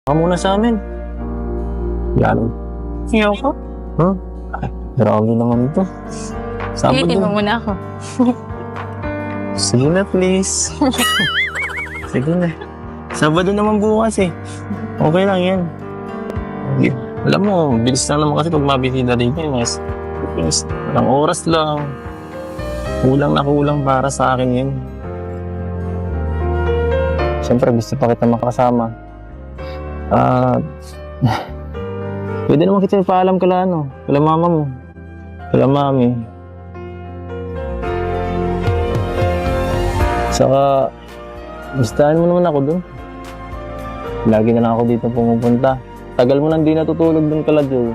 Ka muna sa amin. Yan. Siyaw ko? Huh? Ay, grabe naman ito. Pilitin mo Sabado. muna ako. Sige na, please. Sige na. Sabado naman bukas eh. Okay lang yan. Okay. Alam mo, bilis lang naman kasi pag mabisita dito eh. Mas walang oras lang. Kulang na kulang para sa akin yun. Siyempre, gusto pa kita makasama. Pwede naman kita ipaalam kala kala mama mo, kala mami. Saka, gustahan mo naman ako dun. Lagi na lang ako dito pumupunta. Tagal mo nang di natutulog dun kala Joe.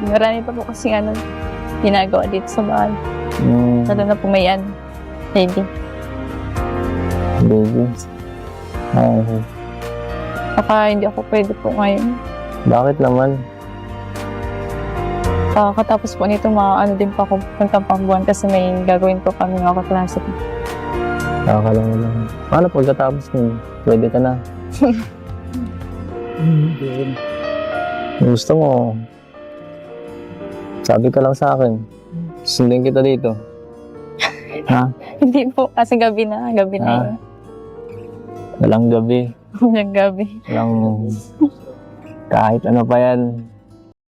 Marami pa po kasi ginagawa dito sa bahay. Lalo na po may baby. Baby. Okay. Baka hindi ako pwede po ngayon. Bakit naman? Katapos po nito, din pa ako puntang Pambuan kasi may gagawin po kami mga kaklase. Nakakalaman lang. Paano pagkatapos nun? Pwede ka na. Gusto mo, sabi ka lang sa akin. Sundin kita dito. Ha? Hindi po, kasi gabi na yun. Walang gabi. Yung gabi. Walang kahit ano pa yan.